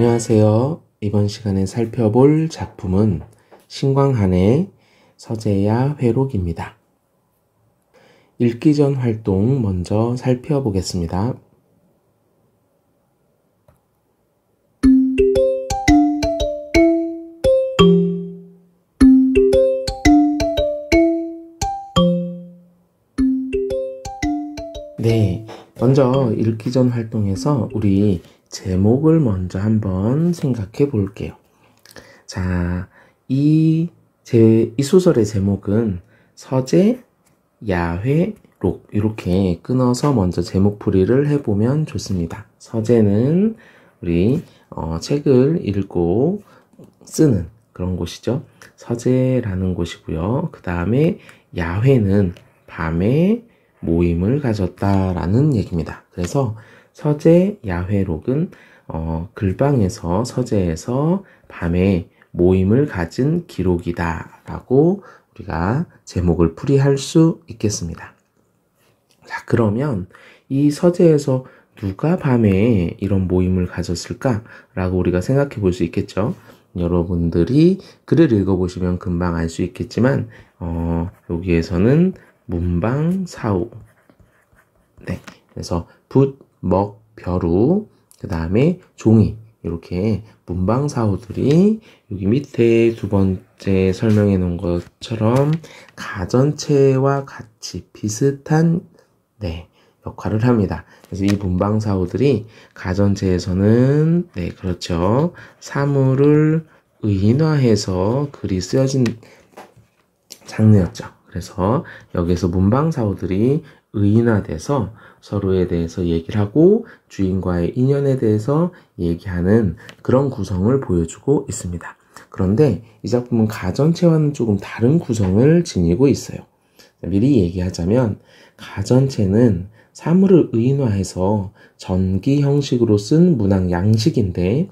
안녕하세요. 이번 시간에 살펴볼 작품은 신광한의 서재야 회록입니다. 읽기 전 활동 먼저 살펴보겠습니다. 네, 먼저 읽기 전 활동에서 우리 제목을 먼저 한번 생각해 볼게요. 자, 이 소설의 제목은 서재, 야회, 록 이렇게 끊어서 먼저 제목풀이를 해보면 좋습니다. 서재는 우리 책을 읽고 쓰는 그런 곳이죠. 서재라는 곳이고요. 그 다음에 야회는 밤에 모임을 가졌다라는 얘기입니다. 그래서 서재 야회록은 글방에서 서재에서 밤에 모임을 가진 기록이다 라고 우리가 제목을 풀이할 수 있겠습니다. 자, 그러면 이 서재에서 누가 밤에 이런 모임을 가졌을까 라고 우리가 생각해 볼 수 있겠죠. 여러분들이 글을 읽어보시면 금방 알 수 있겠지만 여기에서는 문방사우, 네, 그래서 붓, 먹, 벼루, 그 다음에 종이, 이렇게 문방사우들이 여기 밑에 두 번째 설명해 놓은 것처럼 가전체와 같이 비슷한 역할을 합니다. 그래서 이 문방사우들이 가전체에서는 그렇죠, 사물을 의인화해서 글이 쓰여진 장르였죠. 그래서 여기서 문방사우들이 의인화돼서 서로에 대해서 얘기를 하고 주인과의 인연에 대해서 얘기하는 그런 구성을 보여주고 있습니다. 그런데 이 작품은 가전체와는 조금 다른 구성을 지니고 있어요. 미리 얘기하자면 가전체는 사물을 의인화해서 전기 형식으로 쓴 문학 양식인데,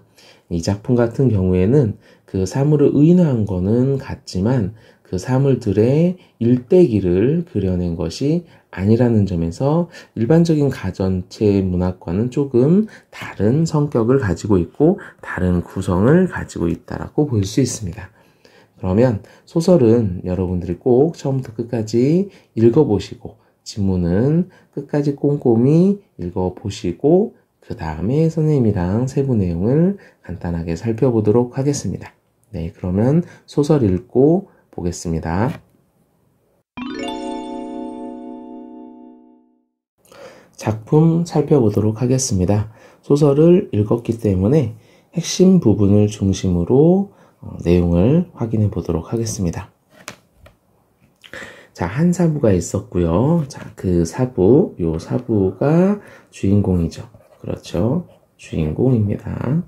이 작품 같은 경우에는 그 사물을 의인화한 거는 같지만 그 사물들의 일대기를 그려낸 것이 아니라는 점에서 일반적인 가전체 문학과는 조금 다른 성격을 가지고 있고 다른 구성을 가지고 있다라고 볼 수 있습니다. 그러면 소설은 여러분들이 꼭 처음부터 끝까지 읽어보시고 지문은 끝까지 꼼꼼히 읽어보시고 그 다음에 선생님이랑 세부 내용을 간단하게 살펴보도록 하겠습니다. 네, 그러면 소설 읽고 보겠습니다. 작품 살펴보도록 하겠습니다. 소설을 읽었기 때문에 핵심 부분을 중심으로 내용을 확인해 보도록 하겠습니다. 자, 한 사부가 있었고요. 자, 그 사부, 요 사부가 주인공이죠. 그렇죠. 주인공입니다.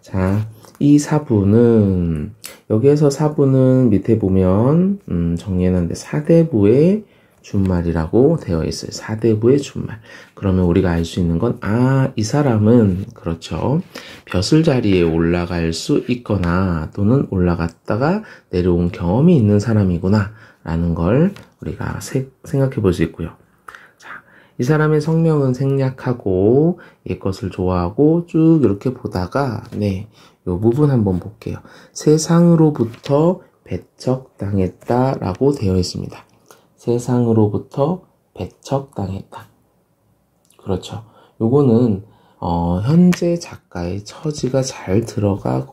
자, 이 사부는, 여기에서 사부는 밑에 보면, 정리해놨는데, 사대부의 준말이라고 되어 있어요. 사대부의 준말. 그러면 우리가 알 수 있는 건, 이 사람은, 그렇죠, 벼슬자리에 올라갈 수 있거나, 또는 올라갔다가 내려온 경험이 있는 사람이구나, 라는 걸 우리가 생각해 볼 수 있고요. 이 사람의 성명은 생략하고 옛것을 좋아하고 쭉 이렇게 보다가 요 부분 한번 볼게요. 세상으로부터 배척당했다라고 되어 있습니다. 세상으로부터 배척당했다. 그렇죠. 요거는 현재 작가의 처지가 잘 드러나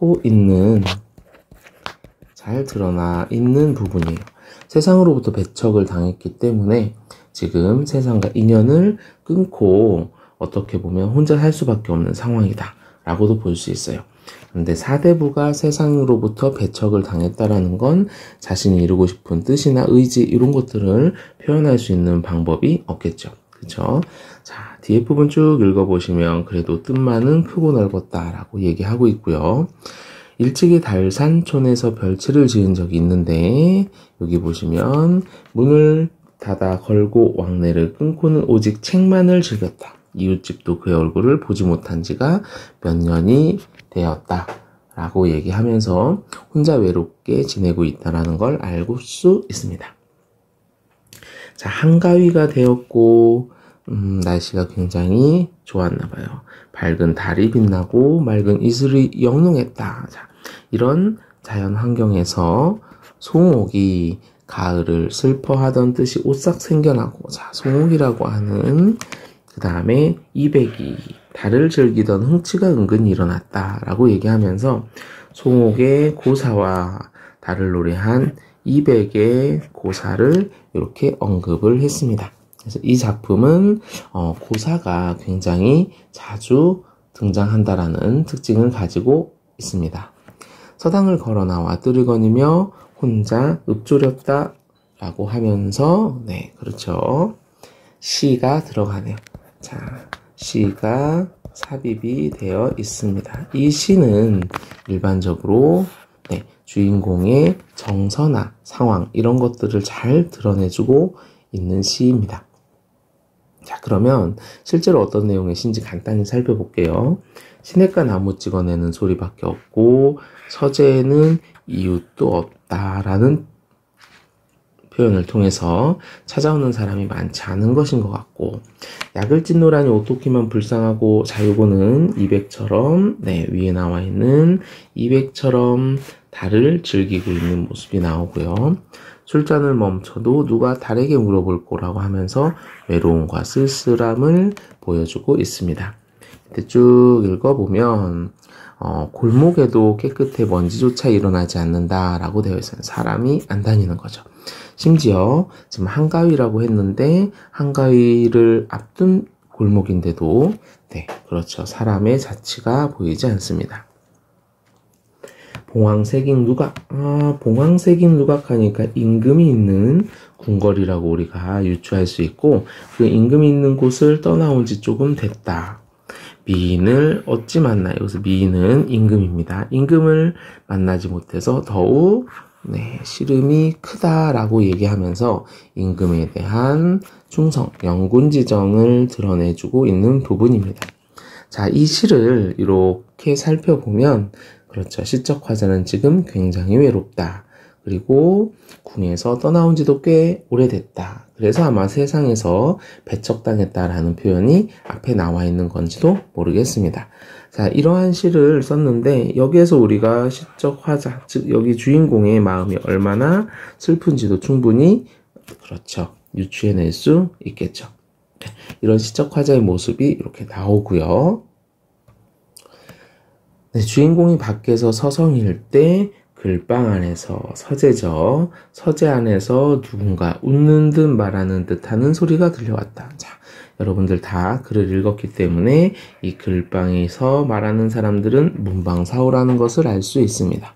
있는 부분이에요. 세상으로부터 배척을 당했기 때문에 지금 세상과 인연을 끊고 어떻게 보면 혼자 살 수밖에 없는 상황이다 라고도 볼 수 있어요. 그런데 사대부가 세상으로부터 배척을 당했다라는 건 자신이 이루고 싶은 뜻이나 의지 이런 것들을 표현할 수 있는 방법이 없겠죠. 그렇죠? 자, 뒤에 부분 쭉 읽어보시면 그래도 뜻만은 크고 넓었다 라고 얘기하고 있고요. 일찍이 달산촌에서 별채를 지은 적이 있는데 여기 보시면 문을 닫아 걸고 왕래를 끊고는 오직 책만을 즐겼다. 이웃집도 그의 얼굴을 보지 못한 지가 몇 년이 되었다 라고 얘기하면서 혼자 외롭게 지내고 있다는 걸 알 수 있습니다. 자, 한가위가 되었고 날씨가 굉장히 좋았나 봐요. 밝은 달이 빛나고 맑은 이슬이 영롱했다. 자, 이런 자연 환경에서 송옥이 가을을 슬퍼하던 뜻이 오싹 생겨나고, 자, 송옥이라고 하는 그 다음에 이백이 달을 즐기던 흥치가 은근히 일어났다라고 얘기하면서 송옥의 고사와 달을 노래한 이백의 고사를 이렇게 언급을 했습니다. 그래서 이 작품은 고사가 굉장히 자주 등장한다라는 특징을 가지고 있습니다. 서당을 걸어 나와 뜰을 거니며 혼자 읊조렸다 라고 하면서, 네, 그렇죠. 시가 들어가네요. 자, 시가 삽입이 되어 있습니다. 이 시는 일반적으로 네, 주인공의 정서나 상황 이런 것들을 잘 드러내주고 있는 시입니다. 자, 그러면 실제로 어떤 내용의 시인지 간단히 살펴볼게요. 시냇가 나무 찍어내는 소리밖에 없고 서재에는 이웃도 없다라는 표현을 통해서 찾아오는 사람이 많지 않은 것인 것 같고, 약을 찢노라니 오토키만 불쌍하고 자유고는 이백처럼, 네, 위에 나와 있는 이백처럼 달을 즐기고 있는 모습이 나오고요. 술잔을 멈춰도 누가 달에게 물어볼 거라고 하면서 외로움과 쓸쓸함을 보여주고 있습니다. 이때 쭉 읽어보면 골목에도 깨끗해 먼지조차 일어나지 않는다라고 되어 있어요. 사람이 안 다니는 거죠. 심지어 지금 한가위라고 했는데 한가위를 앞둔 골목인데도 네, 그렇죠. 사람의 자취가 보이지 않습니다. 봉황색인 누각. 봉황색인 누각 하니까 임금이 있는 궁궐이라고 우리가 유추할 수 있고, 그 임금이 있는 곳을 떠나온 지 조금 됐다. 미인을 어찌 만나? 여기서 미인은 임금입니다. 임금을 만나지 못해서 더욱 네, 시름이 크다라고 얘기하면서 임금에 대한 충성, 영군지정을 드러내주고 있는 부분입니다. 자, 이 시를 이렇게 살펴보면 그렇죠. 시적 화자는 지금 굉장히 외롭다. 그리고 궁에서 떠나온 지도 꽤 오래됐다. 그래서 아마 세상에서 배척당했다라는 표현이 앞에 나와 있는 건지도 모르겠습니다. 자, 이러한 시를 썼는데 여기에서 우리가 시적 화자, 즉 여기 주인공의 마음이 얼마나 슬픈지도 충분히 그렇죠. 유추해낼 수 있겠죠. 이런 시적 화자의 모습이 이렇게 나오고요. 네, 주인공이 밖에서 서성일 때 글방 안에서 서재죠. 서재 안에서 누군가 웃는 듯 말하는 듯 하는 소리가 들려왔다. 자, 여러분들 다 글을 읽었기 때문에 이 글방에서 말하는 사람들은 문방사오라는 것을 알 수 있습니다.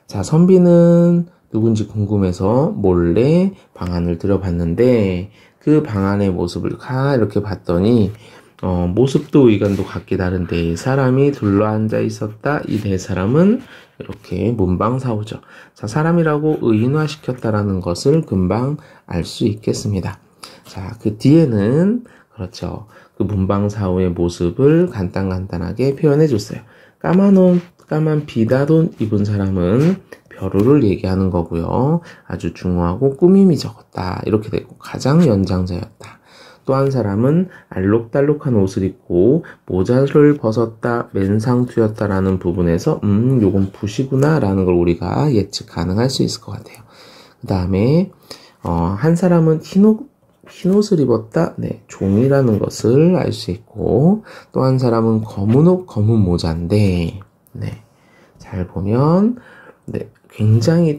자, 선비는 누군지 궁금해서 몰래 방 안을 들여봤는데 그 방 안의 모습을 이렇게 봤더니 모습도 의관도 각기 다른데 사람이 둘러앉아 있었다. 이 네 사람은 이렇게 문방사오죠. 자, 사람이라고 의인화시켰다라는 것을 금방 알 수 있겠습니다. 자, 그 뒤에는 그렇죠. 그 문방사오의 모습을 간단하게 표현해 줬어요. 까만 비단 옷 입은 사람은 벼루를 얘기하는 거고요. 아주 중후하고 꾸밈이 적었다. 이렇게 되고 가장 연장자였다. 또 한 사람은 알록달록한 옷을 입고 모자를 벗었다, 맨상투였다라는 부분에서 요건 붓이구나 라는 걸 우리가 예측 가능할 수 있을 것 같아요. 그 다음에 한 사람은 흰 옷을 입었다, 네, 종이라는 것을 알 수 있고, 또 한 사람은 검은 옷, 검은 모자인데, 네, 잘 보면 네, 굉장히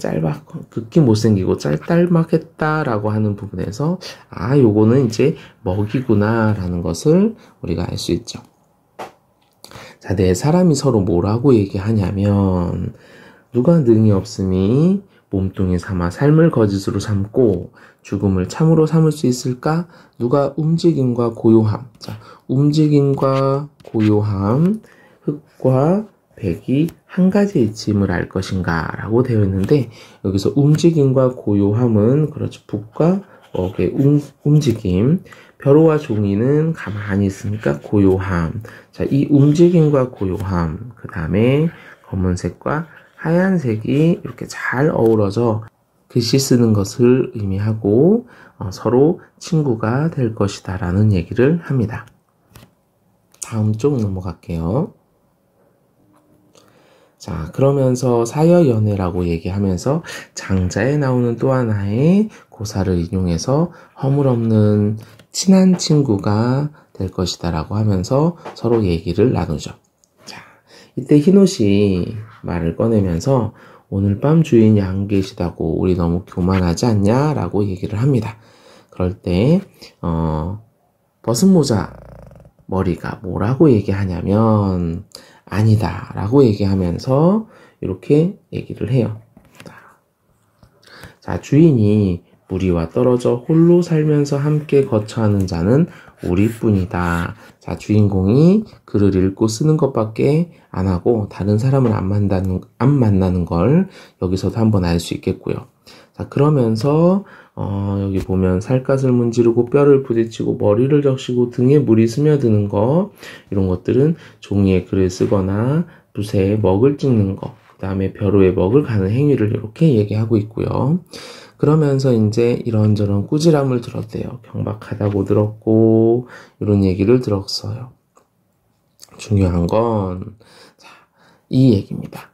극히 못생기고 짤짤막했다라고 하는 부분에서 요거는 이제 먹이구나 라는 것을 우리가 알 수 있죠. 자, 네 사람이 서로 뭐라고 얘기하냐면 누가 능이 없으니 몸뚱이 삼아 삶을 거짓으로 삼고 죽음을 참으로 삼을 수 있을까? 누가 움직임과 고요함. 자, 움직임과 고요함, 흙과 백이 한 가지의 짐을 알 것인가 라고 되어 있는데 여기서 움직임과 고요함은 그렇죠. 북과 억의 움직임, 벼루와 종이는 가만히 있으니까 고요함. 자, 이 움직임과 고요함, 그 다음에 검은색과 하얀색이 이렇게 잘 어우러져 글씨 쓰는 것을 의미하고 서로 친구가 될 것이다 라는 얘기를 합니다. 다음 쪽 넘어갈게요. 자, 그러면서 사여연애라고 얘기하면서 장자에 나오는 또 하나의 고사를 인용해서 허물없는 친한 친구가 될 것이다 라고 하면서 서로 얘기를 나누죠. 자, 이때 희노씨 말을 꺼내면서 오늘 밤 주인이 안 계시다고 우리 너무 교만하지 않냐? 라고 얘기를 합니다. 그럴 때 버섯모자 머리가 뭐라고 얘기하냐면 아니다 라고 얘기하면서 이렇게 얘기를 해요. 자, 주인이 무리와 떨어져 홀로 살면서 함께 거처하는 자는 우리뿐이다. 자, 주인공이 글을 읽고 쓰는 것밖에 안 하고 다른 사람을 안 만나는 걸 여기서도 한번 알 수 있겠고요. 자, 그러면서 여기 보면 살갗을 문지르고 뼈를 부딪히고 머리를 적시고 등에 물이 스며드는 거, 이런 것들은 종이에 글을 쓰거나 붓에 먹을 찍는 거, 그 다음에 벼루에 먹을 가는 행위를 이렇게 얘기하고 있고요. 그러면서 이제 이런저런 꾸지람을 들었대요. 경박하다고 들었고 이런 얘기를 들었어요. 중요한 건 이 얘기입니다.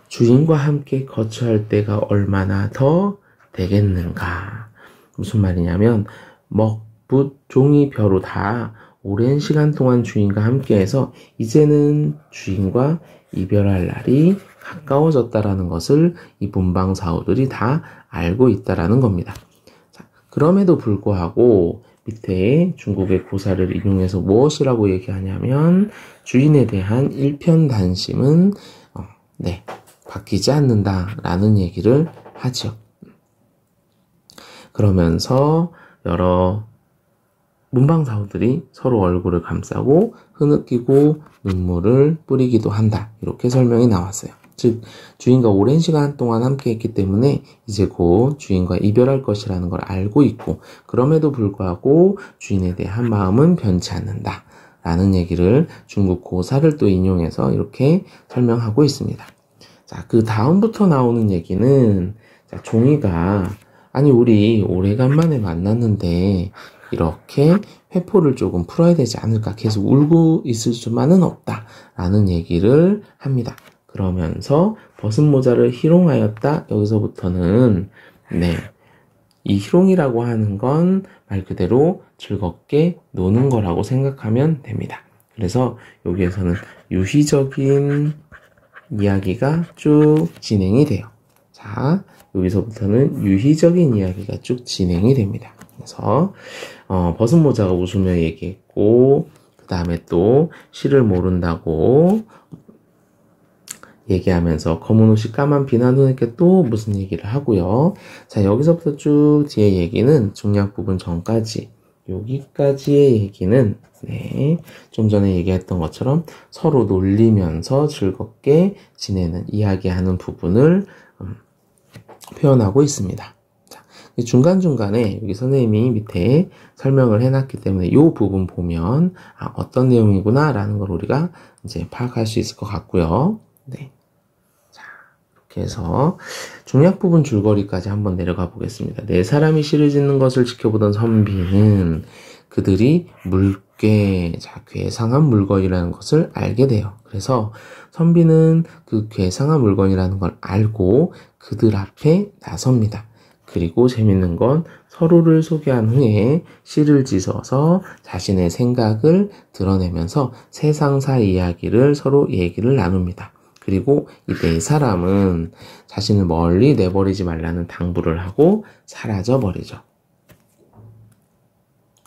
주인과 함께 거처할 때가 얼마나 더 되겠는가. 무슨 말이냐면 먹, 붓, 종이, 벼루 다 오랜 시간 동안 주인과 함께해서 이제는 주인과 이별할 날이 가까워졌다라는 것을 이 문방사오들이 다 알고 있다라는 겁니다. 자, 그럼에도 불구하고 밑에 중국의 고사를 인용해서 무엇이라고 얘기하냐면 주인에 대한 일편단심은 바뀌지 않는다라는 얘기를 하죠. 그러면서 여러 문방사오들이 서로 얼굴을 감싸고 흐느끼고 눈물을 뿌리기도 한다. 이렇게 설명이 나왔어요. 즉 주인과 오랜 시간 동안 함께 했기 때문에 이제 곧 주인과 이별할 것이라는 걸 알고 있고 그럼에도 불구하고 주인에 대한 마음은 변치 않는다 라는 얘기를 중국 고사를 또 인용해서 이렇게 설명하고 있습니다. 자, 그 다음부터 나오는 얘기는 자, 종이가 아니 우리 오래간만에 만났는데 이렇게 회포를 조금 풀어야 되지 않을까, 계속 울고 있을 수만은 없다 라는 얘기를 합니다. 그러면서 버섯모자를 희롱하였다. 여기서부터는 이 희롱이라고 하는 건 말 그대로 즐겁게 노는 거라고 생각하면 됩니다. 그래서 여기에서는 유희적인 이야기가 쭉 진행이 돼요. 자, 여기서부터는 유희적인 이야기가 쭉 진행이 됩니다. 그래서 버섯모자가 웃으며 얘기했고 그 다음에 또 시를 모른다고 얘기하면서 검은 옷이 까만 비난 눈에게 또 무슨 얘기를 하고요. 자, 여기서부터 쭉 뒤에 얘기는 중략 부분 전까지 여기까지의 얘기는 좀 전에 얘기했던 것처럼 서로 놀리면서 즐겁게 지내는, 이야기하는 부분을 표현하고 있습니다. 자, 중간중간에 여기 선생님이 밑에 설명을 해놨기 때문에 이 부분 보면 어떤 내용이구나 라는 걸 우리가 이제 파악할 수 있을 것 같고요. 자, 이렇게 해서 중략 부분 줄거리까지 한번 내려가 보겠습니다. 네 사람이 시를 짓는 것을 지켜보던 선비는 그들이 괴상한 물건이라는 것을 알게 돼요. 그래서 선비는 그 괴상한 물건이라는 걸 알고 그들 앞에 나섭니다. 그리고 재밌는 건 서로를 소개한 후에 시를 짓어서 자신의 생각을 드러내면서 세상사 이야기를 서로 얘기를 나눕니다. 그리고 이 네 사람은 자신을 멀리 내버리지 말라는 당부를 하고 사라져 버리죠.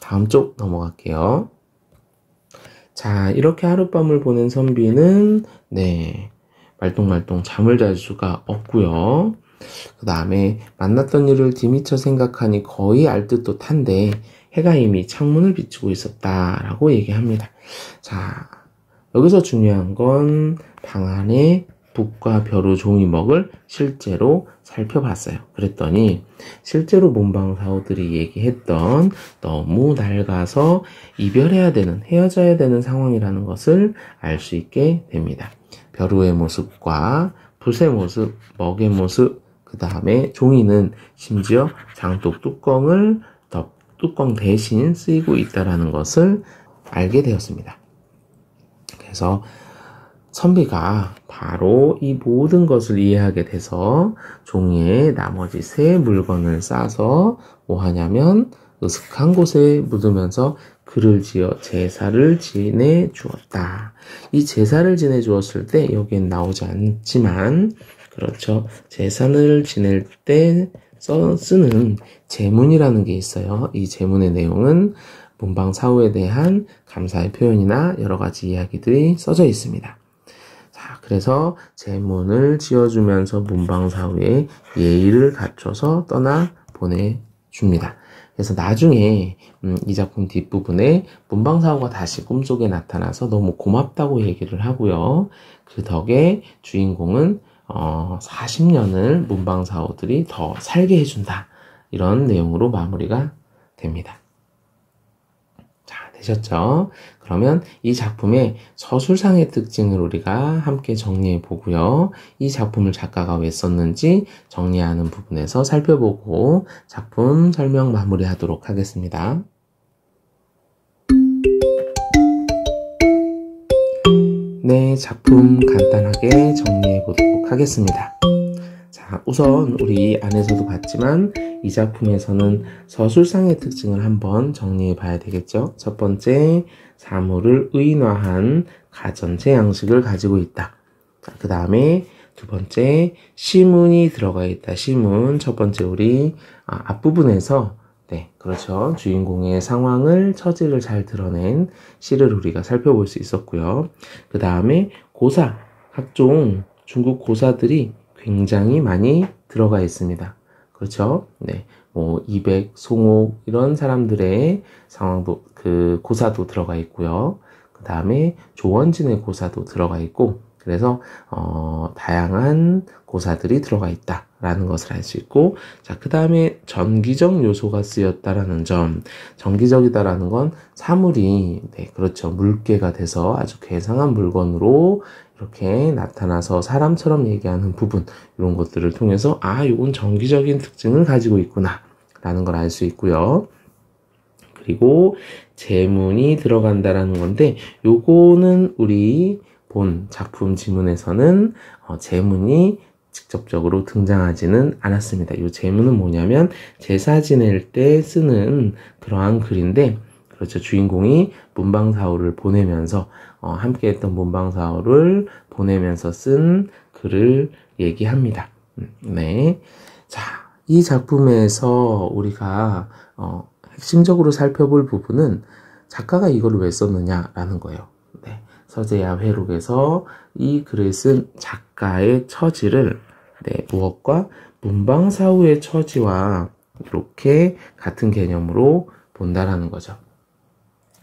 다음 쪽 넘어갈게요. 자, 이렇게 하룻밤을 보낸 선비는 말똥말똥 잠을 잘 수가 없고요. 그 다음에 만났던 일을 뒤미쳐 생각하니 거의 알듯도 탄데 해가 이미 창문을 비추고 있었다라고 얘기합니다. 자, 여기서 중요한 건 방 안에 붓과 벼루, 종이먹을 실제로 살펴봤어요. 그랬더니 실제로 문방사오들이 얘기했던 너무 낡아서 이별해야 되는, 헤어져야 되는 상황이라는 것을 알 수 있게 됩니다. 벼루의 모습과 붓의 모습, 먹의 모습, 그 다음에 종이는 심지어 장독 뚜껑 대신 쓰이고 있다는 것을 알게 되었습니다. 그래서 선비가 바로 이 모든 것을 이해하게 돼서 종이에 나머지 세 물건을 싸서 뭐 하냐면 으슥한 곳에 묻으면서 글을 지어 제사를 지내 주었다. 이 제사를 지내 주었을 때 여기엔 나오지 않지만 그렇죠. 제사를 지낼 때 쓰는 제문이라는 게 있어요. 이 제문의 내용은 문방사후에 대한 감사의 표현이나 여러 가지 이야기들이 써져 있습니다. 자, 그래서 제문을 지어주면서 문방사후에 예의를 갖춰서 떠나 보내줍니다. 그래서 나중에 이 작품 뒷부분에 문방사후가 다시 꿈속에 나타나서 너무 고맙다고 얘기를 하고요. 그 덕에 주인공은 40년을 문방사후들이 더 살게 해준다. 이런 내용으로 마무리가 됩니다. 자, 되셨죠? 그러면 이 작품의 서술상의 특징을 우리가 함께 정리해 보고요. 이 작품을 작가가 왜 썼는지 정리하는 부분에서 살펴보고 작품 설명 마무리하도록 하겠습니다. 네, 작품 간단하게 정리해 보도록 하겠습니다. 자, 우선 우리 안에서도 봤지만 이 작품에서는 서술상의 특징을 한번 정리해 봐야 되겠죠. 첫 번째, 사물을 의인화한 가전제 양식을 가지고 있다. 그 다음에 두 번째, 시문이 들어가 있다. 시문. 첫 번째 우리 앞부분에서 네, 그렇죠. 주인공의 상황을, 처지를 잘 드러낸 시를 우리가 살펴볼 수 있었고요. 그 다음에 고사, 각종 중국 고사들이 굉장히 많이 들어가 있습니다. 그렇죠? 네, 뭐 이백, 송옥 이런 사람들의 상황도 고사도 들어가 있고요. 그 다음에 조원진의 고사도 들어가 있고, 그래서 다양한 고사들이 들어가 있다라는 것을 알 수 있고, 자, 그 다음에 전기적 요소가 쓰였다라는 점. 전기적이다라는 건 사물이 네, 그렇죠, 물개가 돼서 아주 괴상한 물건으로 이렇게 나타나서 사람처럼 얘기하는 부분, 이런 것들을 통해서 요건 전기적인 특징을 가지고 있구나 라는 걸 알 수 있고요. 그리고 제문이 들어간다라는 건데, 요거는 우리 본 작품 지문에서는 제문이 직접적으로 등장하지는 않았습니다. 이 제문은 뭐냐면 제사 지낼 때 쓰는 그러한 글인데, 그렇죠, 주인공이 문방사후를 보내면서 함께했던 문방사후를 보내면서 쓴 글을 얘기합니다. 네, 자, 이 작품에서 우리가 핵심적으로 살펴볼 부분은 작가가 이걸 왜 썼느냐라는 거예요. 네, 서재야 회록에서 이 글을 쓴 작가의 처지를 네, 무엇과 문방사후의 처지와 이렇게 같은 개념으로 본다라는 거죠.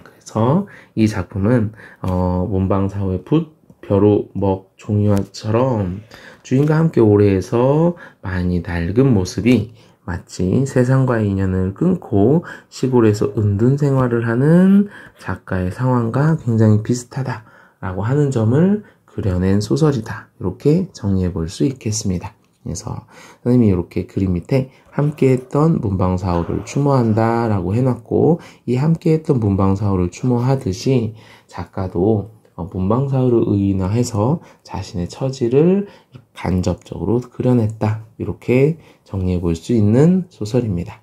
그래서 이 작품은 문방사후의 붓, 벼루, 먹, 종이와처럼 주인과 함께 오래해서 많이 낡은 모습이 마치 세상과의 인연을 끊고 시골에서 은둔 생활을 하는 작가의 상황과 굉장히 비슷하다라고 하는 점을 그려낸 소설이다. 이렇게 정리해 볼 수 있겠습니다. 그래서 선생님이 이렇게 그림 밑에 함께했던 문방사후를 추모한다 라고 해놨고, 이 함께했던 문방사후를 추모하듯이 작가도 문방사후를 의인화해서 자신의 처지를 간접적으로 그려냈다. 이렇게 정리해 볼 수 있는 소설입니다.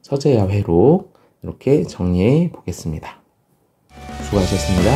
서재야 회록 이렇게 정리해 보겠습니다. 수고하셨습니다.